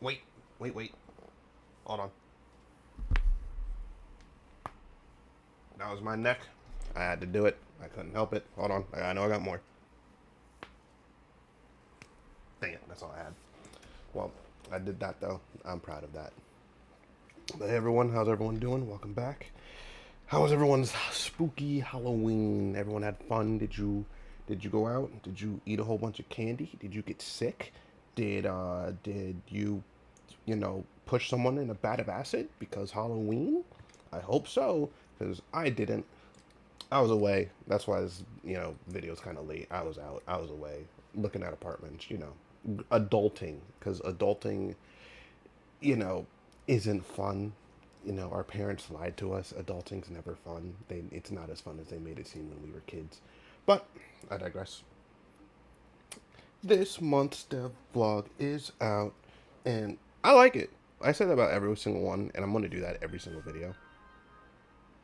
Wait, wait. Hold on. That was my neck. I had to do it. I couldn't help it. Hold on. I know I got more. Dang it. That's all I had. Well, I did that though. I'm proud of that. But hey everyone, how's everyone doing? Welcome back. How was everyone's spooky Halloween? Everyone had fun? Did you go out? Did you eat a whole bunch of candy? Did you get sick? Did you push someone in a vat of acid because Halloween? I hope so, because I didn't. I was away. That's why this video's kind of late. I was out. I was away looking at apartments. Adulting, because adulting you know isn't fun. Our parents lied to us. Adulting's never fun. It's not as fun as they made it seem when we were kids. But I digress. This month's dev vlog is out, and I like it. I say that about every single one, and I'm going to do that every single video.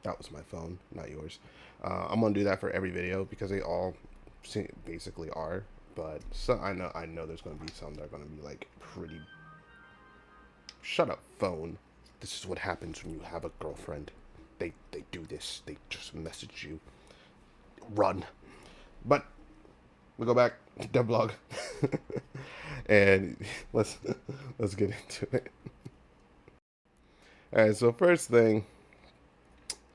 That was my phone, not yours. I'm going to do that for every video because they all basically are. But I know there's going to be some that are going to be like pretty. Shut up, phone. This is what happens when you have a girlfriend. They do this. They just message you. Run. But we go back to the blog, and let's get into it. All right. So first thing,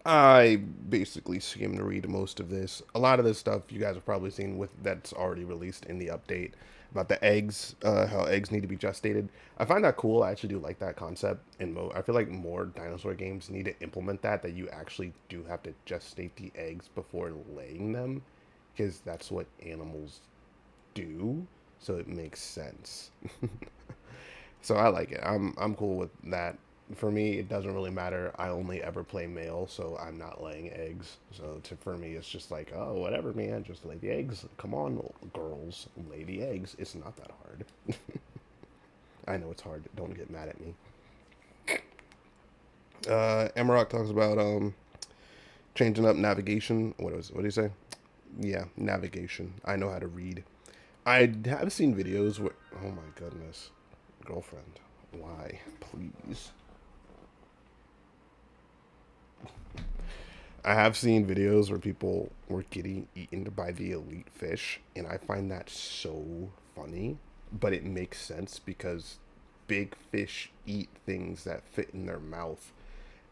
I basically skimmed read most of this. A lot of this stuff you guys have probably seen with that's already released in the update about the eggs, how eggs need to be gestated. I find that cool. I actually do like that concept. I feel like more dinosaur games need to implement that you actually do have to gestate the eggs before laying them, because that's what animals do. So it makes sense. So I like it. I'm cool with that. For me, it doesn't really matter. I only ever play male, so I'm not laying eggs. So for me, it's just like, oh, whatever, man. Just lay the eggs. Come on, girls, lay the eggs. It's not that hard. I know it's hard. Don't get mad at me. Emerald talks about changing up navigation. What do you say? Yeah, navigation. I know how to read. I have seen videos where. Oh my goodness, girlfriend, why, please? I have seen videos where people were getting eaten by the elite fish, and I find that so funny. But it makes sense because big fish eat things that fit in their mouth.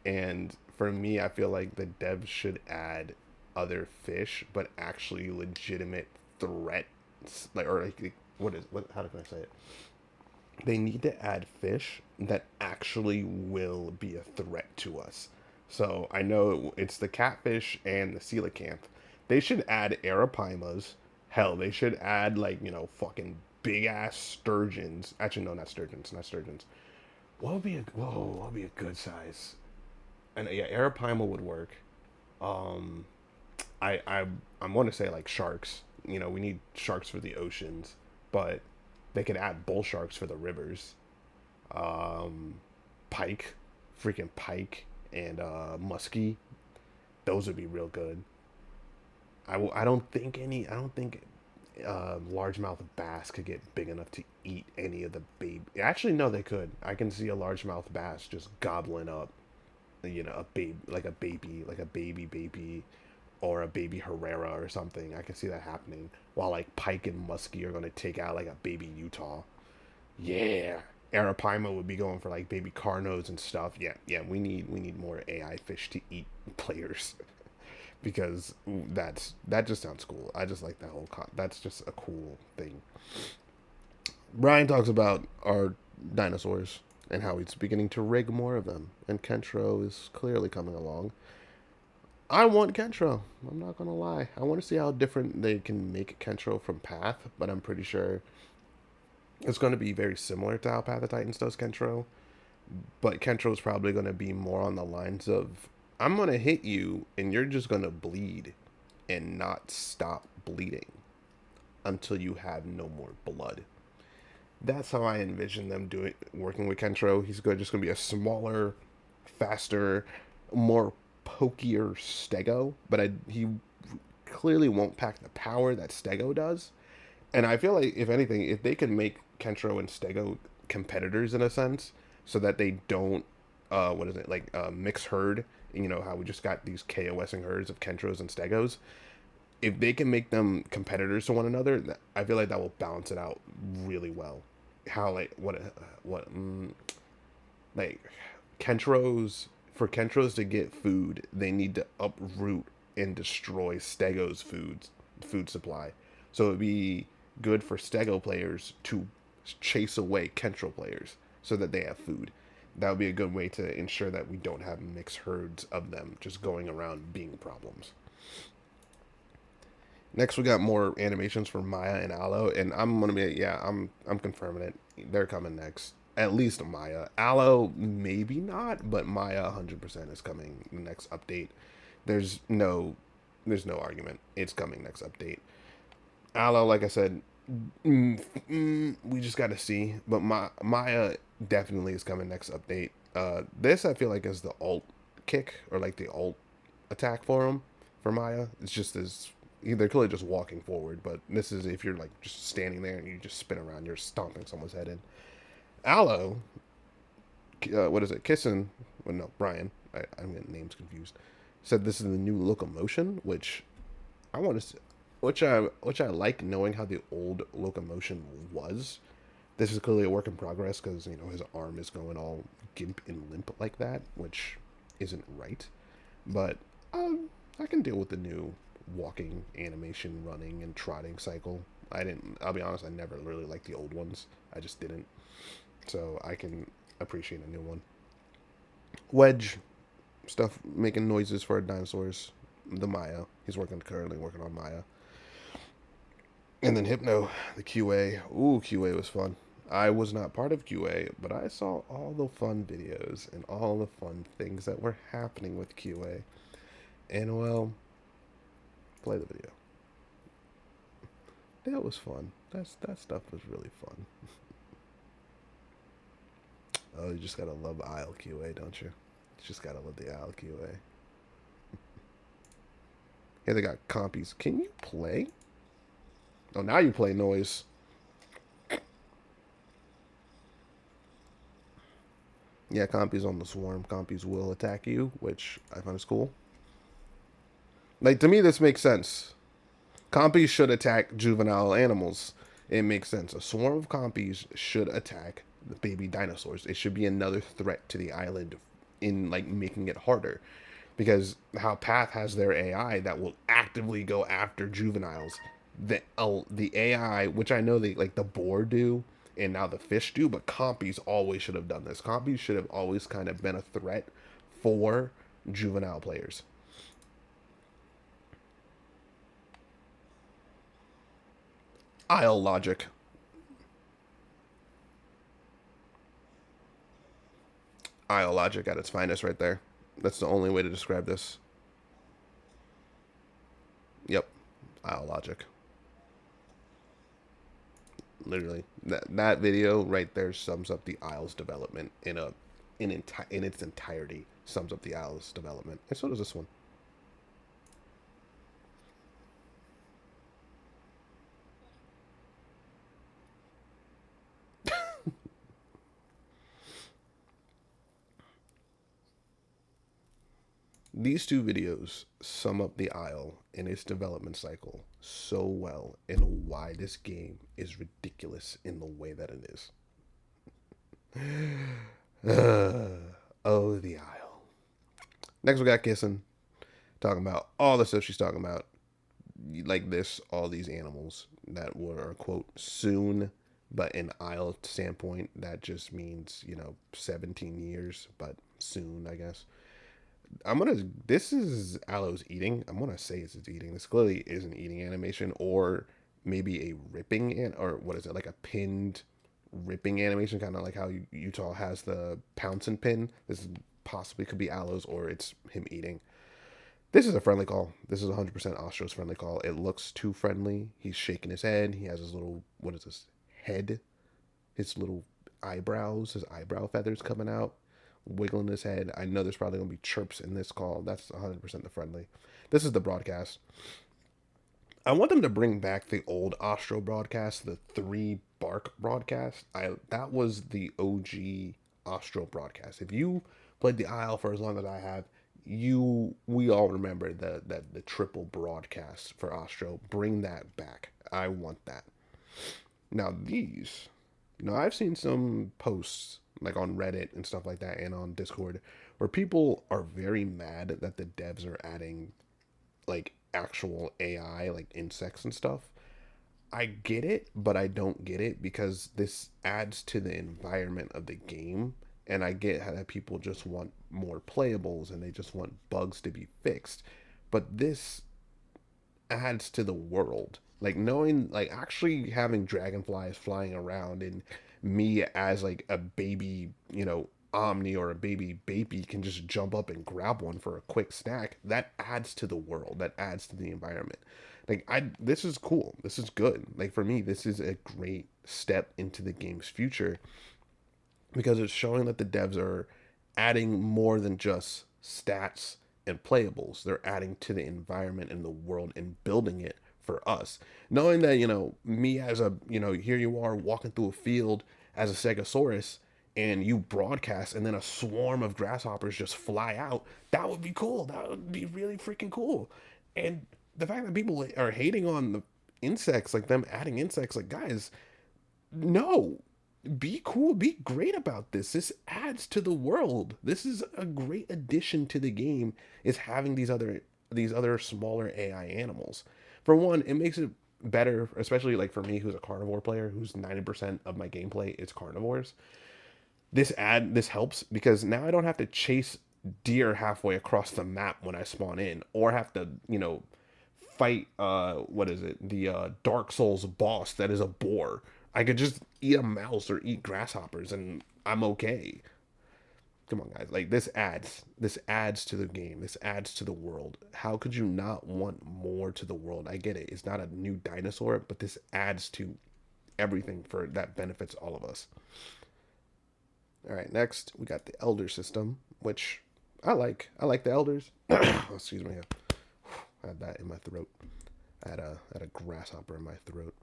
And for me, I feel like the devs should add other fish, but actually legitimate threats, like or like what? How can I say it? They need to add fish that actually will be a threat to us. So I know it's the catfish and the coelacanth. They should add arapaimas. Hell, they should add like fucking big ass sturgeons. Actually, no, not sturgeons, not sturgeons. What would be a good size? And yeah, arapaima would work. Um, I want to say like sharks. We need sharks for the oceans, but they could add bull sharks for the rivers. Um, pike, freaking pike, and muskie. Those would be real good. I don't think any. I don't think largemouth bass could get big enough to eat any of the baby. Actually, no, they could. I can see a largemouth bass just gobbling up, a baby, like a baby, or a baby Herrera or something. I can see that happening. While like pike and muskie are gonna take out like a baby Utah. Yeah, Arapaima would be going for like baby Carnos and stuff. Yeah, yeah. We need more AI fish to eat players because that just sounds cool. I just like that whole that's just a cool thing. Brian talks about our dinosaurs and how he's beginning to rig more of them, and Kentro is clearly coming along. I want Kentro. I'm not gonna lie. I want to see how different they can make Kentro from Path, but I'm pretty sure it's going to be very similar to how Path of Titans does Kentro. But Kentro is probably going to be more on the lines of I'm going to hit you and you're just going to bleed and not stop bleeding until you have no more blood. That's how I envision them doing working with Kentro. Just going to be a smaller, faster, more pokier Stego, but he clearly won't pack the power that Stego does. And I feel like if anything, if they can make Kentro and Stego competitors in a sense, so that they don't what is it like mix herd. You know how we just got these KOSing herds of Kentros and Stegos. If they can make them competitors to one another, I feel like that will balance it out really well. How like what like Kentros for Kentros to get food, they need to uproot and destroy Stego's food supply. So it'd be good for Stego players to chase away Kentro players so that they have food. That would be a good way to ensure that we don't have mixed herds of them just going around being problems. Next, we got more animations for Maya and Aloe, and I'm gonna be yeah, I'm confirming it. They're coming next. At least Maya. Aloe, maybe not, but Maya 100% is coming next update. There's no there's no argument. It's coming next update. Aloe, like I said, we just got to see. But Maya definitely is coming next update. This I feel like is the alt kick or like the alt attack for him for Maya. It's just as they're clearly just walking forward, but this is if you're like just standing there and you just spin around, you're stomping someone's head in. Aloe, what is it? Kissing? Well, no, Brian. I'm getting names confused. Said this is the new locomotion, which I want to, which I like knowing how the old locomotion was. This is clearly a work in progress because you know his arm is going all gimp and limp like that, which isn't right. But I can deal with the new walking animation, running and trotting cycle. I didn't. I'll be honest. I never really liked the old ones. I just didn't. So I can appreciate a new one. Wedge stuff making noises for dinosaurs. The Maya. He's currently working on Maya. And then Hypno, the QA. Ooh, QA was fun. I was not part of QA, but I saw all the fun videos and all the fun things that were happening with QA. And well, play the video. That was fun. That stuff was really fun. Oh, you just gotta love Isle QA, don't you? You just gotta love the Isle QA. Yeah, they got compies. Can you play? Oh, now you play noise. Yeah, compies on the swarm. Compies will attack you, which I find is cool. Like, to me, this makes sense. Compies should attack juvenile animals. It makes sense. A swarm of compies should attack the baby dinosaurs. It should be another threat to the island in, like, making it harder. Because how Path has their AI that will actively go after juveniles. The AI, which I know they like the boar do, and now the fish do, but compies always should have done this. Compies should have always kind of been a threat for juvenile players. Isle logic. Isle logic at its finest right there. That's the only way to describe this. Yep. Isle logic. Literally. That video right there sums up the Isle's development in its entirety. Sums up the Isle's development. And so does this one. These two videos sum up the Isle and its development cycle so well and why this game is ridiculous in the way that it is. Oh, the Isle. Next, we got Kissing, talking about all the stuff she's talking about. Like this, all these animals that were, quote, soon, but in Isle standpoint, that just means, 17 years, but soon, I guess. This is Aloe's eating. I'm gonna say it's eating. This clearly is an eating animation, or maybe a ripping, or what is it, like a pinned ripping animation, kind of like how Utah has the pounce and pin. This possibly could be Aloe's, or it's him eating. This is a friendly call. This is 100% Ostro's friendly call. It looks too friendly. He's shaking his head. He has his little, what is this, head? His little eyebrows, his eyebrow feathers coming out, wiggling his head. I know there's probably going to be chirps in this call. That's 100% the friendly. This is the broadcast. I want them to bring back the old Ostro broadcast, the three Bark broadcast. I That was the OG Astro broadcast. If you played the Isle for as long as I have, we all remember the triple broadcast for Astro. Bring that back. I want that. Now these, I've seen some posts like on Reddit and stuff like that, and on Discord, where people are very mad that the devs are adding like actual AI, like insects and stuff. I get it, but I don't get it because this adds to the environment of the game. And I get how that people just want more playables and they just want bugs to be fixed. But this adds to the world. Like knowing, like actually having dragonflies flying around and me as like a baby, Omni or a baby can just jump up and grab one for a quick snack. That adds to the world. That adds to the environment. This is cool. This is good. Like for me, this is a great step into the game's future because it's showing that the devs are adding more than just stats and playables. They're adding to the environment and the world and building it for us. Knowing that, me as a, here you are walking through a field as a Stegosaurus and you broadcast and then a swarm of grasshoppers just fly out, that would be cool. That would be really freaking cool. And the fact that people are hating on the insects, like them adding insects, like guys, no, be cool, be great about this. This adds to the world. This is a great addition to the game. Is having these other smaller AI animals. For one, it makes it better, especially like for me, who's a carnivore player, who's 90% of my gameplay is carnivores. This helps because now I don't have to chase deer halfway across the map when I spawn in, or have to fight what is it, the Dark Souls boss that is a boar. I could just eat a mouse or eat grasshoppers and I'm okay. Come on, guys. Like this adds to the game. This adds to the world. How could you not want more to the world? I get it. It's not a new dinosaur, but this adds to everything for that benefits all of us. All right, next we got the elder system, which I like. I like the elders. Oh, excuse me. I had that in my throat. I had a grasshopper in my throat.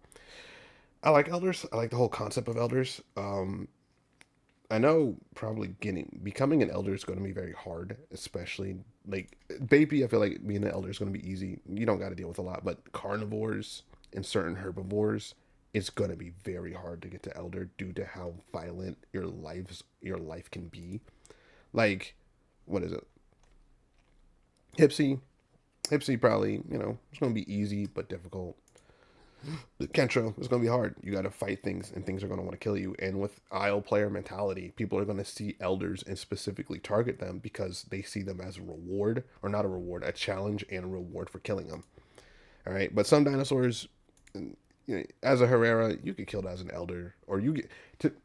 I like elders. I like the whole concept of elders. I know probably becoming an elder is going to be very hard, especially like baby. I feel like being an elder is going to be easy. You don't got to deal with a lot, but carnivores and certain herbivores, it's going to be very hard to get to elder due to how violent your life can be. Like, what is it? Hipsy, Hipsy probably it's going to be easy but difficult. Kentro, it's going to be hard. You got to fight things, and things are going to want to kill you. And with Isle player mentality, people are going to see elders and specifically target them because they see them as a reward, or not a reward, a challenge and a reward for killing them. All right, but some dinosaurs, as a Herrera, you get killed as an elder, or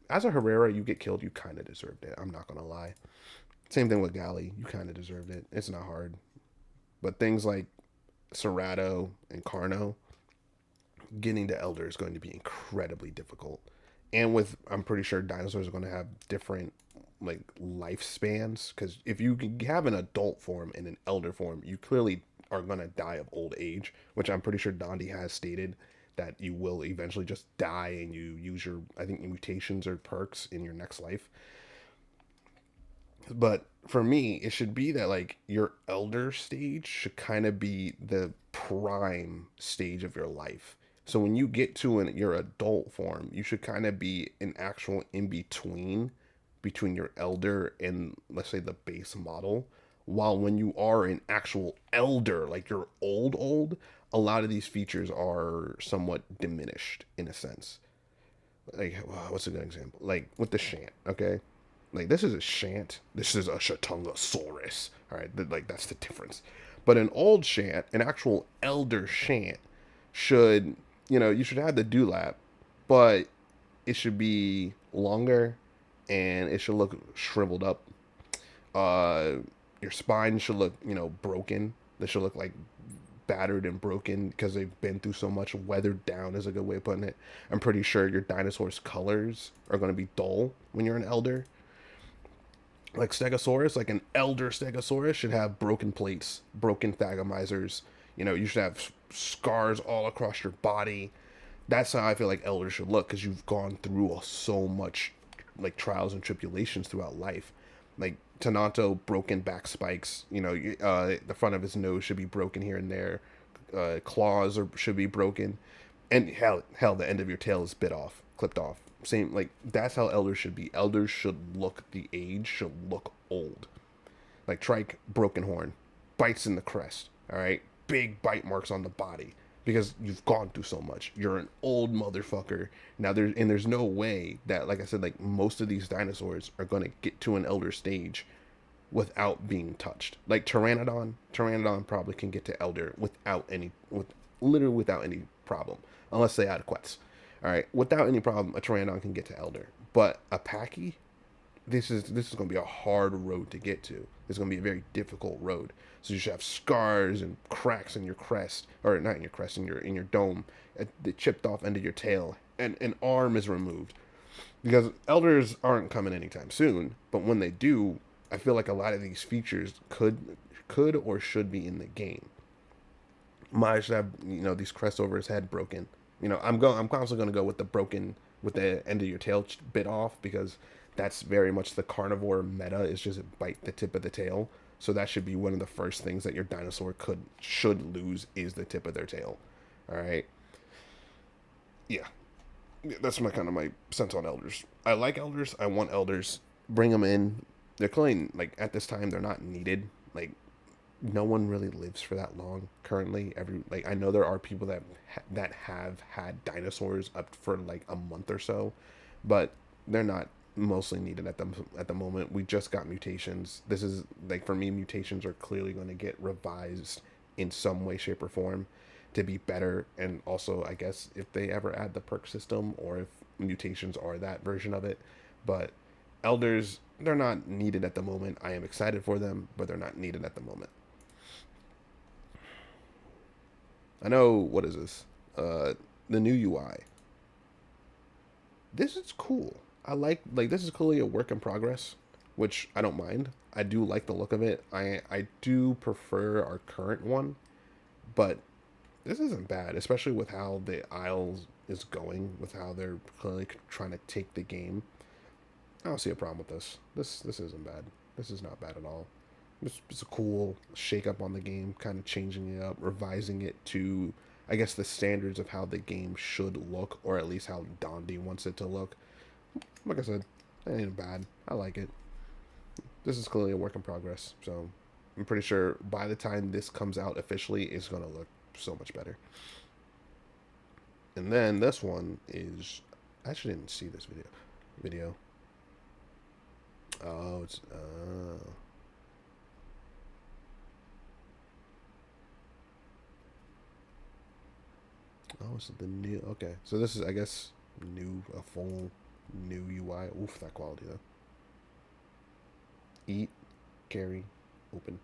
as a Herrera, you get killed. You kind of deserved it. I'm not gonna lie. Same thing with Gali. You kind of deserved it. It's not hard, but things like Cerato and Carno, getting to elder is going to be incredibly difficult. And I'm pretty sure dinosaurs are going to have different like lifespans, because if you have an adult form and an elder form, you clearly are going to die of old age, which I'm pretty sure Dondi has stated that you will eventually just die and you use your, I think, mutations or perks in your next life. But for me, it should be that like your elder stage should kind of be the prime stage of your life. So when you get to your adult form, you should kind of be an actual in between your elder and, let's say, the base model. While when you are an actual elder, like you're old, a lot of these features are somewhat diminished in a sense. Like, what's a good example? Like with the Shant, okay? Like this is a Shant, this is a Shatungosaurus. All right, like that's the difference. But an old Shant, an actual elder Shant, should you should have the dewlap, but it should be longer and it should look shriveled up. Uh, your spine should look broken. They should look like battered and broken because they've been through so much. Weathered down is a good way of putting it. I'm pretty sure your dinosaur's colors are going to be dull when you're an elder. Like Stegosaurus, like an elder Stegosaurus should have broken plates, broken thagomizers. You should have scars all across your body. That's how I feel like elders should look, because you've gone through so much like trials and tribulations throughout life. Like Tanato, broken back spikes. The front of his nose should be broken here and there. Should be broken, and hell, the end of your tail is clipped off. Same, like that's how elders should be. Elders should look, the age should look old. Like Trike, broken horn, bites in the crest. All right, big bite marks on the body because you've gone through so much. You're an old motherfucker now. There's no way that, like I said, like most of these dinosaurs are gonna get to an elder stage without being touched. Like Pteranodon probably can get to elder literally without any problem, unless they add quets. All right, without any problem, a Pteranodon can get to elder. But a Pachy, this is going to be a hard road to get to. It's going to be a very difficult road. So you should have scars and cracks in your crest, or not in your crest, in your dome, at the chipped off end of your tail, and an arm is removed. Because elders aren't coming anytime soon, but when they do, I feel like a lot of these features could or should be in the game. Maya should have these crests over his head broken. I'm constantly going to go with the broken, with the end of your tail bit off, because that's very much the carnivore meta, is just bite the tip of the tail. So that should be one of the first things that your dinosaur should lose, is the tip of their tail. All right. Yeah, that's my sense on elders. I like elders. I want elders. Bring them in. They're clean. Like at this time, they're not needed. Like no one really lives for that long currently. I know there are people that have had dinosaurs up for like a month or so, but they're not mostly needed at the moment. We just got mutations. This is like, for me, mutations are clearly going to get revised in some way, shape, or form to be better. And also, I guess if they ever add the perk system, or if mutations are that version of it. But elders, they're not needed at the moment. I am excited for them, but they're not needed at the moment. I know, what is this? The new UI. This is cool. I like this is clearly a work in progress, which I don't mind. I do like the look of it. I do prefer our current one, but this isn't bad, especially with how the Isles is going, with how they're clearly trying to take the game. I don't see a problem with this. This isn't bad. This is not bad at all. It's a cool shake up on the game, kind of changing it up, revising it to, I guess, the standards of how the game should look, or at least how Dondi wants it to look. Like I said, it ain't bad. I like it. This is clearly a work in progress, so I'm pretty sure by the time this comes out officially, it's gonna look so much better. And then this one is, I actually didn't see this video. Oh, it's oh, it's the new. Okay, so this is, I guess, a full new UI. Oof, that quality though. Eat, carry, open.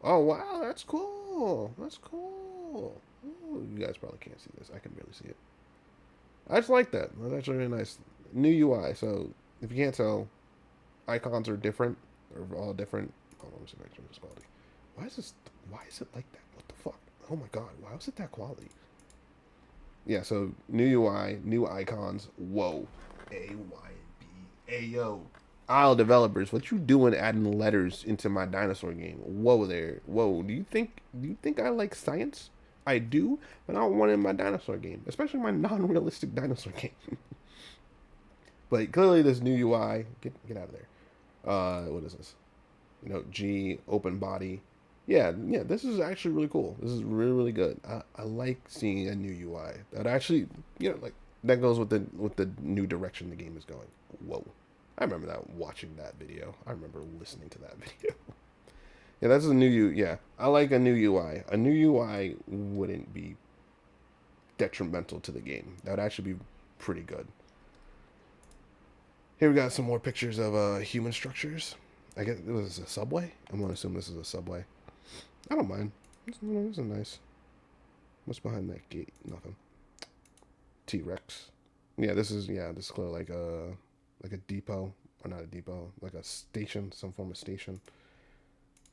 Oh wow, that's cool. That's cool. Ooh, you guys probably can't see this. I can barely see it. I just like that. That's actually really nice. New UI. So if you can't tell, icons are different. They're all different. Hold on, let me see if I can this quality. Why is this? Why is it like that? What the fuck? Oh my god! Why was it that quality? Yeah. So new UI, new icons. Whoa. AYB. Ayo. Isle developers, what you doing adding letters into my dinosaur game? Whoa there. Whoa. Do you think I like science? I do, but I don't want it in my dinosaur game, especially my non-realistic dinosaur game. But clearly this new UI, get out of there. What is this? G, open body. Yeah, this is actually really cool. This is really, really good. I like seeing a new UI. That actually, like, that goes with the new direction the game is going. Whoa. I remember watching that video. I remember listening to that video. Yeah, that's a new Yeah, I like a new UI. A new UI wouldn't be detrimental to the game. That would actually be pretty good. Here we got some more pictures of human structures. I guess it was a subway. I'm gonna assume this is a subway. I don't mind. This is nice. What's behind that gate? Nothing. T-Rex. This is clearly like a depot, or not a depot, like a station, some form of station.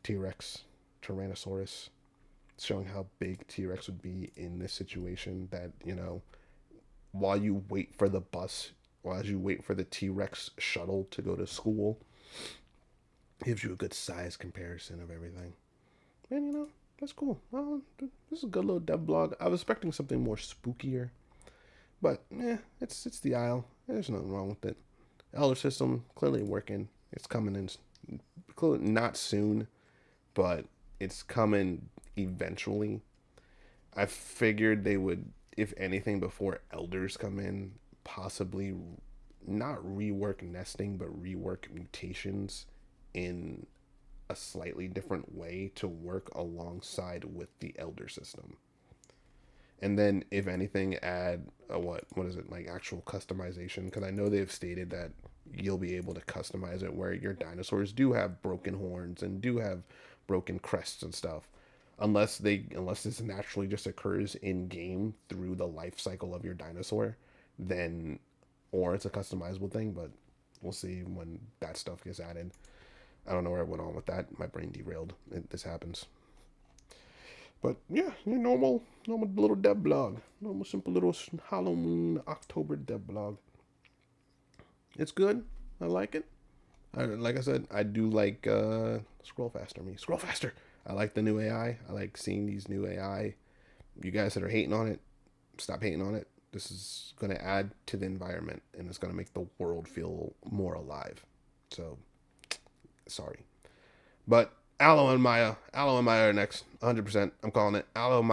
T-Rex, Tyrannosaurus. It's showing how big T-Rex would be in this situation. That while you wait for the bus, while you wait for the T-Rex shuttle to go to school. Gives you a good size comparison of everything. And that's cool. Well, this is a good little dev blog. I was expecting something more spookier, but it's the Isle. There's nothing wrong with it. Elder system clearly working. It's coming in, clearly not soon, but it's coming eventually. I figured they would, if anything, before elders come in, possibly not rework nesting, but rework mutations in a slightly different way to work alongside with the elder system. And then, if anything, add a what is it, like actual customization? Because I know they've stated that you'll be able to customize it where your dinosaurs do have broken horns and do have broken crests and stuff, unless this naturally just occurs in game through the life cycle of your dinosaur, then or it's a customizable thing. But we'll see when that stuff gets added. I don't know where I went on with that. My brain derailed. This happens. But yeah, your normal little dev blog, normal simple little Halloween October dev blog. It's good. I like it. Like I said, I do like scroll faster. Scroll faster. I like the new AI. I like seeing these new AI. You guys that are hating on it, stop hating on it. This is going to add to the environment, and it's going to make the world feel more alive. So, sorry. But Aloe and Maya are next, 100%. I'm calling it Aloe and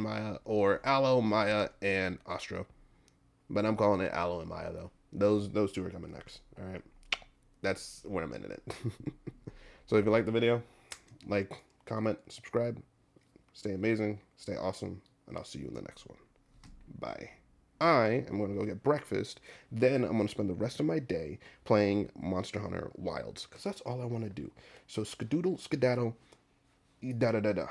Maya, or Aloe, Maya, and Astro. But I'm calling it Aloe and Maya, though. Those two are coming next. All right. That's where I'm ending it. So if you like the video, like, comment, subscribe. Stay amazing, stay awesome, and I'll see you in the next one. Bye. I am going to go get breakfast. Then I'm going to spend the rest of my day playing Monster Hunter Wilds, because that's all I want to do. So skedoodle, skedaddle, da da da da.